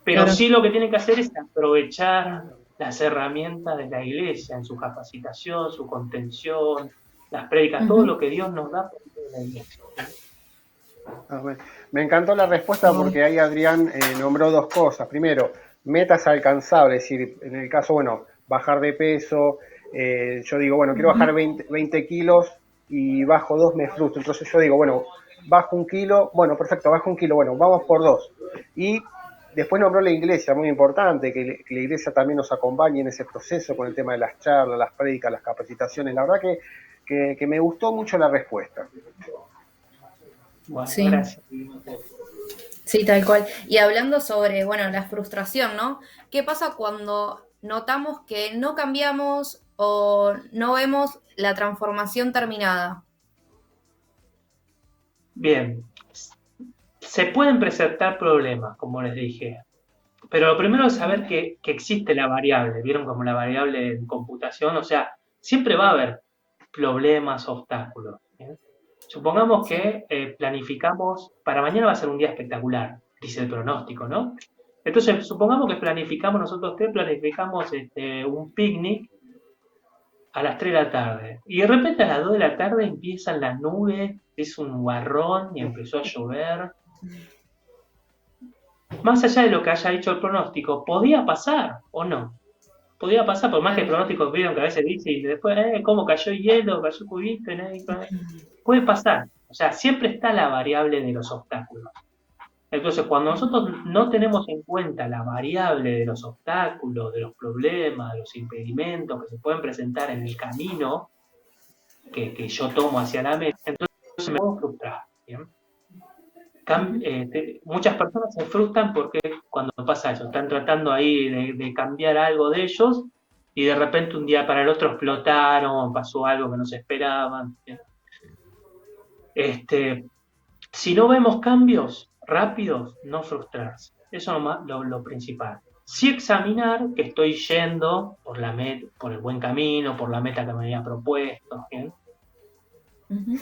Pero sí lo que tienen que hacer es aprovechar las herramientas de la iglesia en su capacitación, su contención, las prédicas, todo lo que Dios nos da por medio de la iglesia. Me encantó la respuesta porque ahí Adrián nombró dos cosas. Primero, metas alcanzables, es decir, en el caso, bueno, bajar de peso. Yo digo, bueno, quiero bajar 20 kilos y bajo 2, me frustro. Entonces yo digo, bueno, bajo 1 kilo, bueno, perfecto, bajo 1 kilo, bueno, vamos por 2. Y después nombró la iglesia, muy importante, que la iglesia también nos acompañe en ese proceso con el tema de las charlas, las prédicas, las capacitaciones. La verdad que me gustó mucho la respuesta. Bueno, Sí. gracias. Sí, tal cual. Y hablando sobre, bueno, la frustración, ¿no? ¿Qué pasa cuando notamos que no cambiamos o no vemos la transformación terminada? Bien, se pueden presentar problemas, como les dije, pero lo primero es saber que existe la variable, ¿vieron? Como la variable en computación, o sea, siempre va a haber problemas, obstáculos. ¿Bien? Supongamos que planificamos, para mañana va a ser un día espectacular, dice el pronóstico, ¿no? Entonces, supongamos que nosotros tres planificamos un picnic a las 3 de la tarde. Y de repente a las 2 de la tarde empiezan las nubes, es un barrón y empezó a llover. Más allá de lo que haya dicho el pronóstico, ¿podía pasar o no? Podía pasar, por más que el pronóstico vieron que a veces dice y después, ¿cómo cayó hielo? ¿Cayó cubito? Puede pasar. O sea, siempre está la variable de los obstáculos. Entonces, cuando nosotros no tenemos en cuenta la variable de los obstáculos, de los problemas, de los impedimentos que se pueden presentar en el camino que yo tomo hacia la meta, entonces me puedo frustrar. ¿Bien? Muchas personas se frustran porque cuando pasa eso, están tratando ahí de cambiar algo de ellos y de repente un día para el otro explotaron, pasó algo que no se esperaban. Si no vemos cambios rápidos, no frustrarse. Eso es lo principal. Sí examinar que estoy yendo por el buen camino, por la meta que me había propuesto. ¿Bien?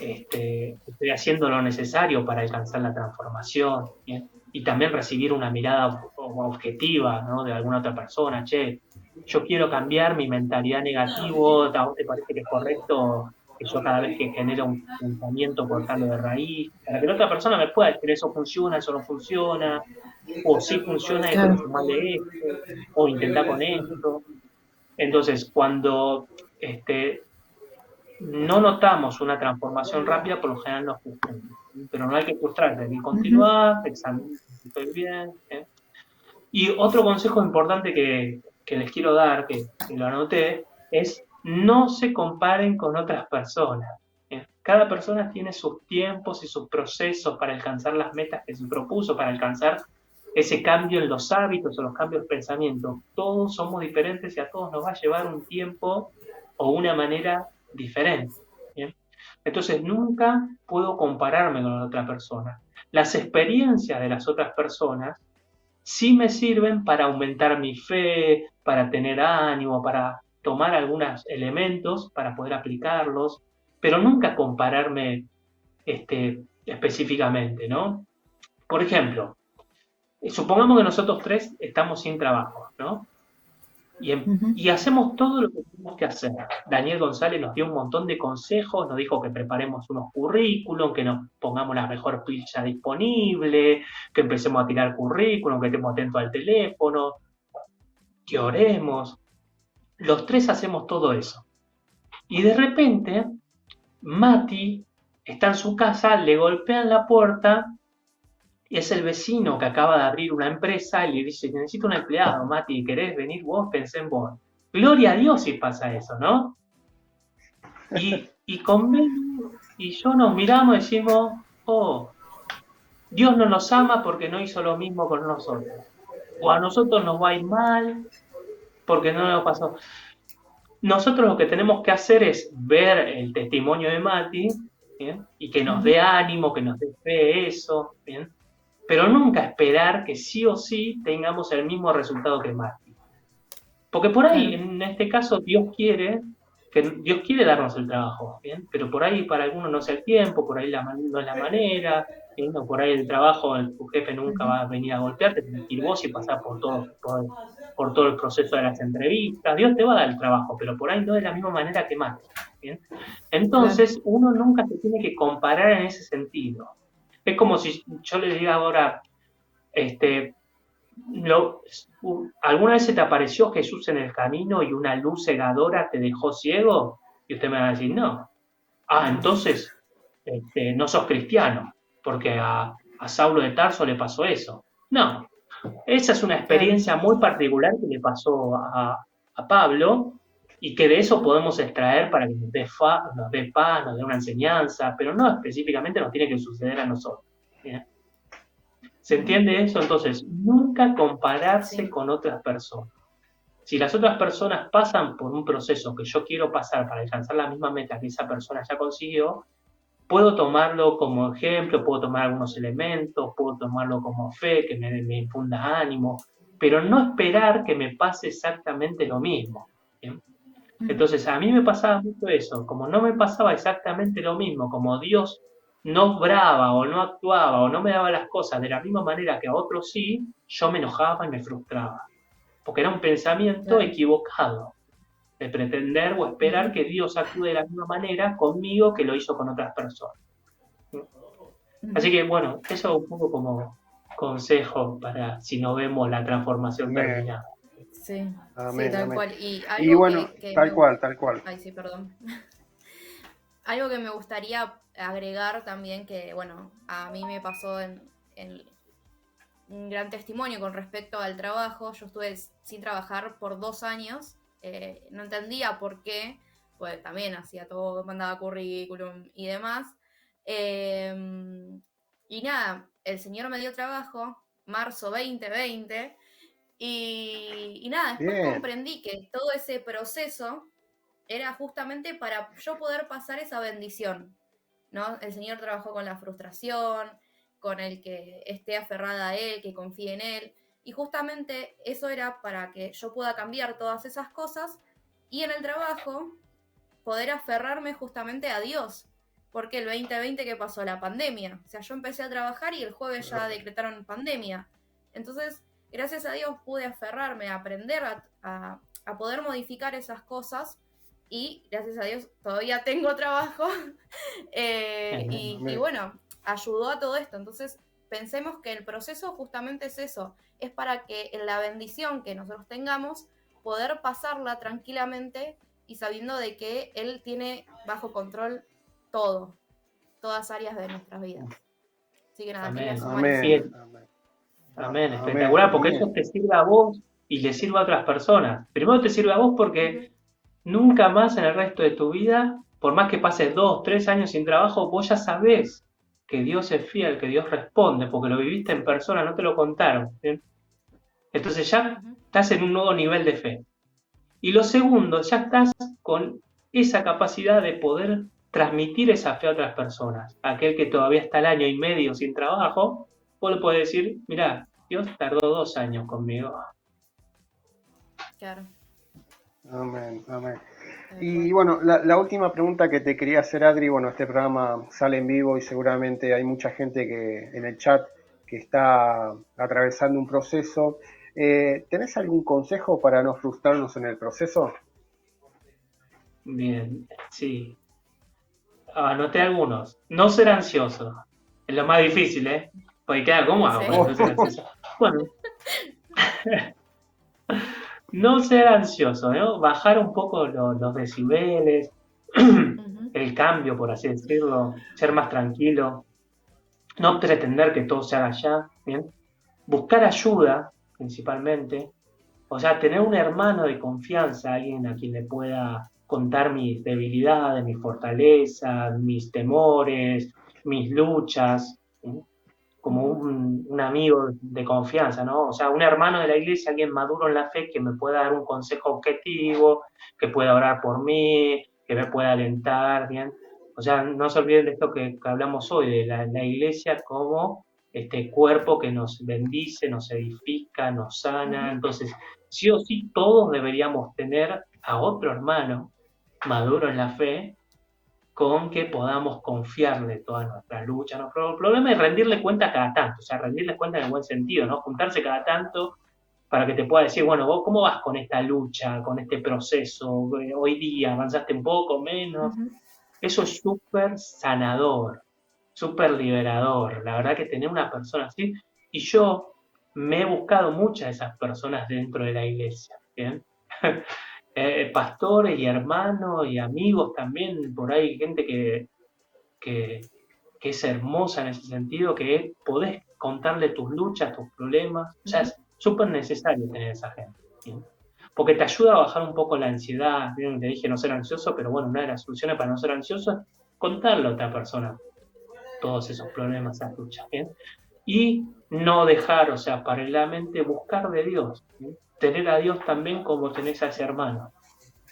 Estoy haciendo lo necesario para alcanzar la transformación. ¿Bien? Y también recibir una mirada objetiva, ¿no? De alguna otra persona. Che, yo quiero cambiar mi mentalidad negativa, ¿te parece que es correcto que yo cada vez que genero un pensamiento cortarlo de raíz? Para que la otra persona me pueda decir eso funciona, eso no funciona, o sí funciona, esto es mal de esto, o intentar con esto. Entonces, cuando no notamos una transformación rápida, por lo general nos frustramos. Pero no hay que frustrarse, hay que continuar, examinar si estoy bien. Y otro consejo importante que les quiero dar, que lo anoté, es no se comparen con otras personas. Cada persona tiene sus tiempos y sus procesos para alcanzar las metas que se propuso, para alcanzar ese cambio en los hábitos o los cambios de pensamiento. Todos somos diferentes y a todos nos va a llevar un tiempo o una manera diferente. ¿Bien? Entonces nunca puedo compararme con otra persona. Las experiencias de las otras personas sí me sirven para aumentar mi fe, para tener ánimo, para tomar algunos elementos, para poder aplicarlos, pero nunca compararme específicamente, ¿no? Por ejemplo, supongamos que nosotros tres estamos sin trabajo, ¿no? Y hacemos todo lo que tenemos que hacer. Daniel González nos dio un montón de consejos, nos dijo que preparemos unos currículum, que nos pongamos la mejor ficha disponible, que empecemos a tirar currículum, que estemos atentos al teléfono, que oremos. Los tres hacemos todo eso. Y de repente, Mati está en su casa, le golpean la puerta y es el vecino que acaba de abrir una empresa y le dice, necesito un empleado, Mati, ¿querés venir vos? Pensé en vos. Gloria a Dios si pasa eso, ¿no? Y conmigo y yo nos miramos y decimos, oh, Dios no nos ama porque no hizo lo mismo con nosotros. O a nosotros nos va a ir mal porque no nos pasó. Nosotros lo que tenemos que hacer es ver el testimonio de Mati, ¿bien? Y que nos dé ánimo, que nos dé fe eso, ¿bien? Pero nunca esperar que sí o sí tengamos el mismo resultado que Mati. Porque por ahí, en este caso, Dios quiere darnos el trabajo, ¿bien? Pero por ahí para algunos no es el tiempo, por ahí no es la manera, ¿bien? O por ahí el trabajo, tu jefe nunca va a venir a golpearte, tenés que ir vos y pasar por todo el proceso de las entrevistas. Dios te va a dar el trabajo, pero por ahí no de la misma manera que Mati, ¿bien? Entonces, uno nunca se tiene que comparar en ese sentido. Es como si yo le diga ahora, ¿Alguna vez se te apareció Jesús en el camino y una luz cegadora te dejó ciego? Y usted me va a decir, no. No. Entonces no sos cristiano, porque a Saulo de Tarso le pasó eso. No, esa es una Claro. experiencia muy particular que le pasó a Pablo y que de eso podemos extraer para que nos dé paz, nos dé una enseñanza, pero no específicamente nos tiene que suceder a nosotros. ¿Bien? ¿Se entiende eso? Entonces, nunca compararse Sí. con otras personas. Si las otras personas pasan por un proceso que yo quiero pasar para alcanzar la misma meta que esa persona ya consiguió, puedo tomarlo como ejemplo, puedo tomar algunos elementos, puedo tomarlo como fe, que me infunda ánimo, pero no esperar que me pase exactamente lo mismo. ¿Bien? Entonces, a mí me pasaba mucho eso, como no me pasaba exactamente lo mismo, como Dios no obraba o no actuaba o no me daba las cosas de la misma manera que a otros sí, yo me enojaba y me frustraba, porque era un pensamiento Claro. equivocado de pretender o esperar Ujú. que Dios actúe de la misma manera conmigo que lo hizo con otras personas. Así Ujú. que bueno, eso un poco como consejo para si no vemos la transformación Amén, terminada. Sí, sí, amén, tal amén. cual. Y Y algo bueno, que tal cual, tal cual. Ay, sí, perdón. Algo que me gustaría agregar también, que bueno, a mí me pasó en un gran testimonio con respecto al trabajo. Yo estuve sin trabajar por 2 años. No entendía por qué, pues también hacía todo, mandaba currículum y demás. Eh, y nada, el señor me dio trabajo, marzo 2020, y nada, después Bien. comprendí que todo ese proceso era justamente para yo poder pasar esa bendición, ¿no? El Señor trabajó con la frustración, con el que esté aferrada a Él, que confíe en Él, y justamente eso era para que yo pueda cambiar todas esas cosas y en el trabajo poder aferrarme justamente a Dios, porque el 2020 que pasó la pandemia, o sea, yo empecé a trabajar y el jueves ya decretaron pandemia, entonces gracias a Dios pude aferrarme, a aprender a poder modificar esas cosas y gracias a Dios todavía tengo trabajo y Amén. bueno, ayudó a todo esto. Entonces, pensemos que el proceso justamente es eso, es para que en la bendición que nosotros tengamos, poder pasarla tranquilamente y sabiendo de que Él tiene bajo control todo, todas áreas de nuestras vidas. Así que nada, quería Amén. sumar eso. Amén. Bien, Amén. amén, Amén. espectacular, porque eso Bien. te sirve a vos y le sirve a otras personas. Primero te sirve a vos Ujú. porque nunca más en el resto de tu vida, por más que pases 2, 3 años sin trabajo, vos ya sabés que Dios es fiel, que Dios responde, porque lo viviste en persona, no te lo contaron. ¿Bien? Entonces ya Ujú. estás en un nuevo nivel de fe. Y lo segundo, ya estás con esa capacidad de poder transmitir esa fe a otras personas. Aquel que todavía está el año y medio sin trabajo, vos le podés decir, mirá, Dios tardó 2 años conmigo. Claro, Amén. Amén. tal Y cual. bueno, la última pregunta que te quería hacer, Adri, bueno, este programa sale en vivo y seguramente hay mucha gente que en el chat que está atravesando un proceso. ¿Tenés algún consejo para no frustrarnos en el proceso? Bien, sí. Anoté algunos. No ser ansioso. Es lo más difícil, ¿eh? Porque claro, ¿cómo hago para Sí. no ser ansioso? Bueno, no ser ansioso, ¿no? Bajar un poco los decibeles, Ujú. el cambio, por así decirlo, ser más tranquilo, no pretender que todo se haga ya, ¿bien? Buscar ayuda, principalmente, o sea, tener un hermano de confianza, alguien a quien le pueda contar mis debilidades, mis fortalezas, mis temores, mis luchas, ¿sí? Como Ujú. un amigo de confianza, ¿no? O sea, un hermano de la iglesia, alguien maduro en la fe que me pueda dar un consejo objetivo, que pueda orar por mí, que me pueda alentar, ¿bien? O sea, no se olviden de esto que hablamos hoy, de la iglesia como este cuerpo que nos bendice, nos edifica, nos sana. Ujú. Entonces, sí o sí, todos deberíamos tener a otro hermano maduro en la fe con que podamos confiarle toda nuestra lucha, nuestro problema y rendirle cuenta cada tanto, o sea, rendirle cuenta en el buen sentido, ¿no? Juntarse cada tanto para que te pueda decir, bueno, vos cómo vas con esta lucha, con este proceso, hoy día avanzaste un poco menos. Ujú. Eso es súper sanador, súper liberador, la verdad que tener una persona así. Y yo me he buscado muchas de esas personas dentro de la iglesia, ¿bien? Pastores y hermanos y amigos también, por ahí gente que, que es hermosa en ese sentido, que podés contarle tus luchas, tus problemas. O sea, es súper necesario tener esa gente, ¿bien? Porque te ayuda a bajar un poco la ansiedad. Bien, te dije no ser ansioso, pero bueno, una de las soluciones para no ser ansioso es contarle a otra persona todos esos problemas, esas luchas, ¿bien? Y no dejar, o sea, paralelamente buscar de Dios, ¿bien? Tener a Dios también como tenés a ese hermano.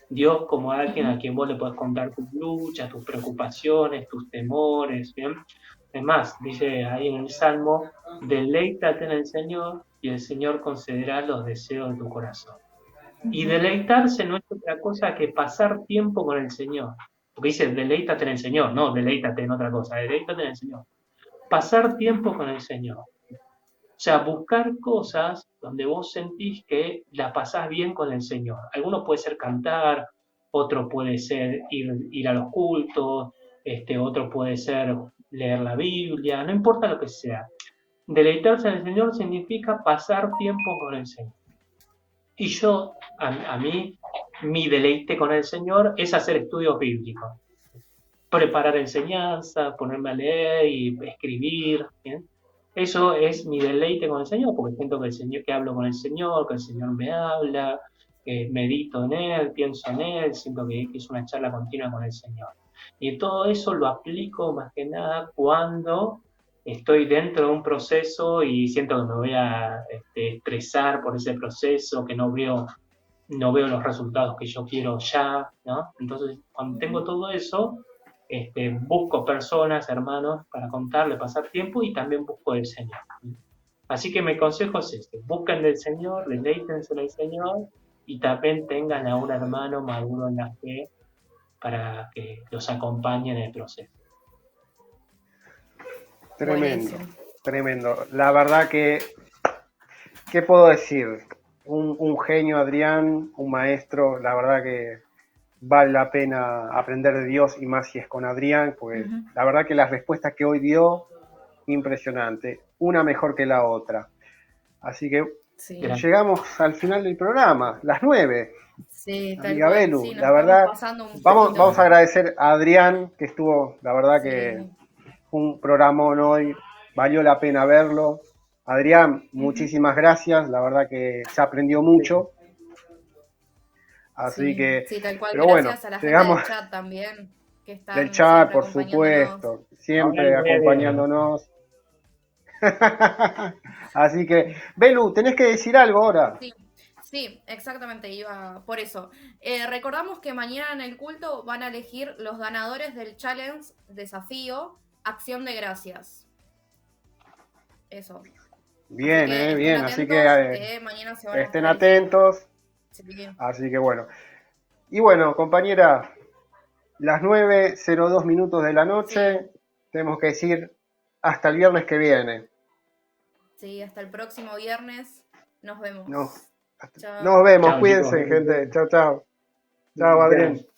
Dios como alguien a quien vos le podés contar tus luchas, tus preocupaciones, tus temores, ¿bien? Es más, dice ahí en el Salmo, deleítate en el Señor y el Señor concederá los deseos de tu corazón. Y deleitarse no es otra cosa que pasar tiempo con el Señor. Porque dice, deleítate en el Señor, no, deleítate en otra cosa, deleítate en el Señor. Pasar tiempo con el Señor. O sea, buscar cosas donde vos sentís que la pasás bien con el Señor. Alguno puede ser cantar, otro puede ser ir a los cultos, otro puede ser leer la Biblia, no importa lo que sea. Deleitarse en el Señor significa pasar tiempo con el Señor. Y yo, a mí, mi deleite con el Señor es hacer estudios bíblicos. Preparar enseñanza, ponerme a leer y escribir, ¿bien? Eso es mi deleite con el Señor, porque siento que el Señor, que hablo con el Señor, que el Señor me habla, medito en Él, pienso en Él, siento que es una charla continua con el Señor. Y todo eso lo aplico más que nada cuando estoy dentro de un proceso y siento que me voy a estresar por ese proceso, que no veo los resultados que yo quiero ya, ¿no? Entonces, cuando tengo todo eso, busco personas, hermanos, para contarle, pasar tiempo y también busco del Señor. Así que mi consejo es este: busquen del Señor, deleítense en el Señor y también tengan a un hermano maduro en la fe para que los acompañe en el proceso. Tremendo, Buenísimo. tremendo. La verdad que, ¿qué puedo decir? Un genio, Adrián, un maestro. La verdad que vale la pena aprender de Dios y más si es con Adrián, pues la verdad que las respuestas que hoy dio, impresionante. Una mejor que la otra. Así que Sí. llegamos al final del programa, las 9. Sí, tal Amiga cual. Belu, Sí, nos la estamos verdad, pasando un vamos poquito. a agradecer a Adrián, que estuvo, la verdad Sí. que un programón hoy, valió la pena verlo. Adrián, muchísimas gracias, la verdad que se aprendió mucho. Así que, Sí, tal cual. pero bueno, Gracias a la gente llegamos del chat también, que del están chat, siempre por acompañándonos. supuesto, Ahora siempre el 9, acompañándonos. Así que, Belu, tenés que decir algo ahora. Sí, exactamente, iba por eso. Recordamos que mañana en el culto van a elegir los ganadores del challenge, desafío, Acción de Gracias. Eso. Bien, Así que estén bien, así atentos, que que mañana se van a estén estar eligiendo. atentos. Sí. Así que bueno. Y bueno, compañera, las 9:02 de la noche, tenemos que decir hasta el viernes que viene. Sí, hasta el próximo viernes. Nos vemos. Nos Chao. vemos, Chao, chicos. cuídense, gente. Chao, chao. Chao, Adrián.